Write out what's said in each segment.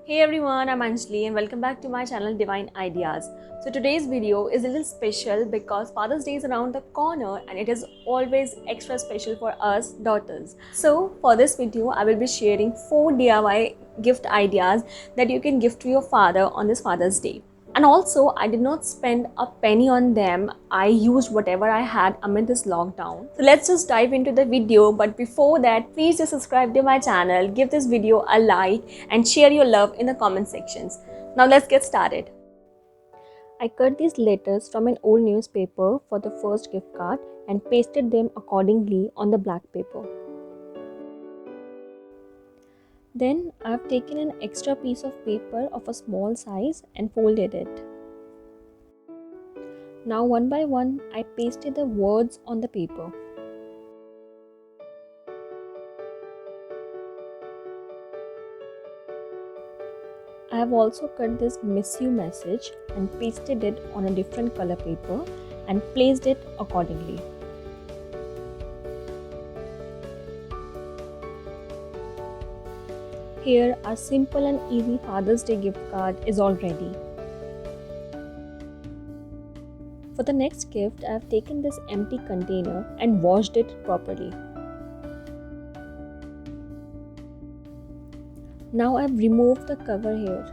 Hey everyone, I'm Anjali and welcome back to my channel Divine Ideas. So today's video is a little special because Father's Day is around the corner and it is always extra special for us daughters. So for this video, I will be sharing 4 DIY gift ideas that you can gift to your father on this Father's Day. And also, I did not spend a penny on them. I used whatever I had amid this lockdown. So let's just dive into the video. But before that, please just subscribe to my channel, give this video a like and share your love in the comment sections. Now let's get started. I cut these letters from an old newspaper for the first gift card and pasted them accordingly on the black paper. Then I have taken an extra piece of paper of a small size and folded it. Now one by one, I pasted the words on the paper. I have also cut this miss you message and pasted it on a different color paper and placed it accordingly. Here, our simple and easy Father's Day gift card is all ready. For the next gift, I have taken this empty container and washed it properly. Now I have removed the cover here.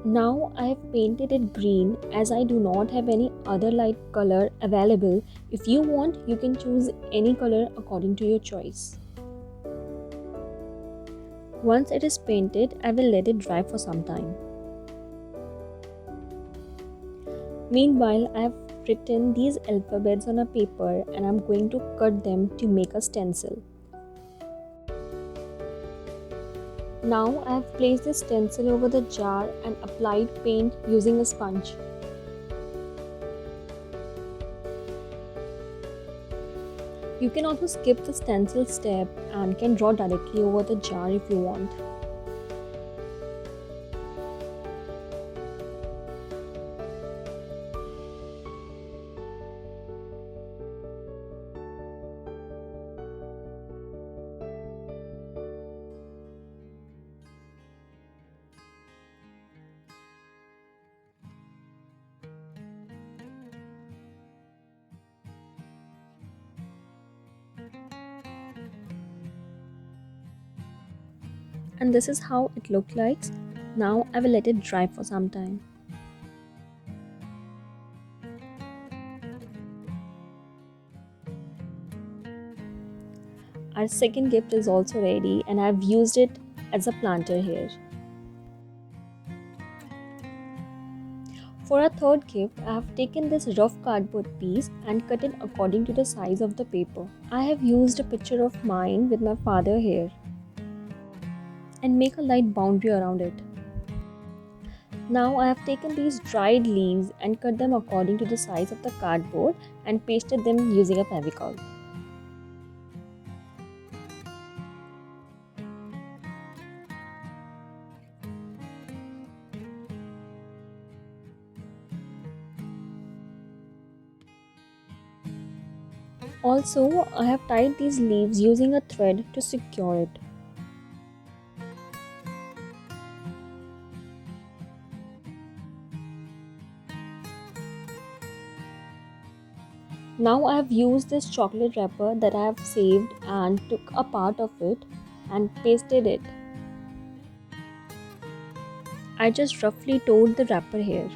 Now I have painted it green as I do not have any other light color available. If you want, you can choose any color according to your choice. Once it is painted, I will let it dry for some time. Meanwhile, I have written these alphabets on a paper and I am going to cut them to make a stencil. Now I have placed the stencil over the jar and applied paint using a sponge. You can also skip the stencil step and can draw directly over the jar if you want. And this is how it looked like. Now I will let it dry for some time. Our second gift is also ready and I have used it as a planter here. For our third gift, I have taken this rough cardboard piece and cut it according to the size of the paper. I have used a picture of mine with my father here and make a light boundary around it. Now I have taken these dried leaves and cut them according to the size of the cardboard and pasted them using a Fevicol. Also, I have tied these leaves using a thread to secure it. Now I have used this chocolate wrapper that I have saved and took a part of it and pasted it. I just roughly tore the wrapper here.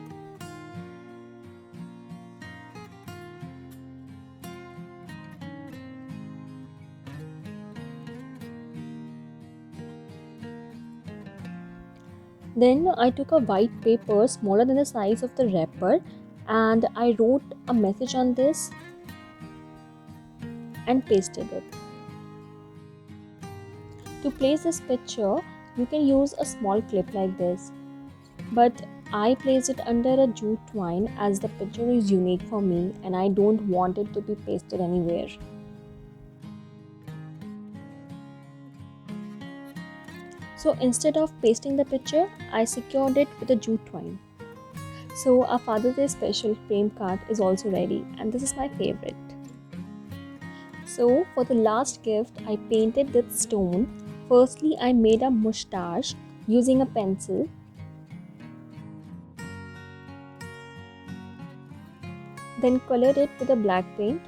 Then I took a white paper smaller than the size of the wrapper and I wrote a message on this and pasted it. To place this picture, you can use a small clip like this, but I placed it under a jute twine as the picture is unique for me and I don't want it to be pasted anywhere. So instead of pasting the picture, I secured it with a jute twine. So our Father's Day special frame card is also ready and this is my favorite. So for the last gift, I painted this stone. Firstly, I made a mustache using a pencil. Then colored it with a black paint.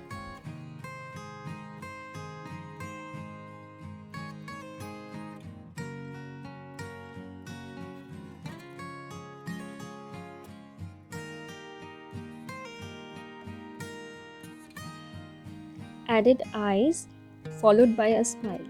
Added eyes, followed by a smile.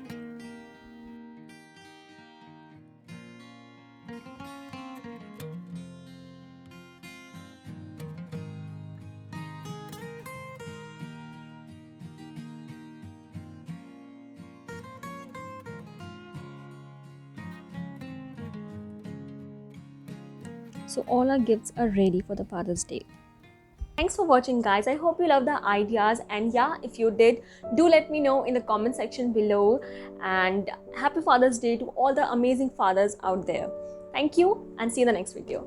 So all our gifts are ready for the Father's Day. Thanks for watching, guys. I hope you love the ideas, and yeah, if you did, do let me know in the comment section below. And happy Father's Day to all the amazing fathers out there. Thank you, and see you in the next video.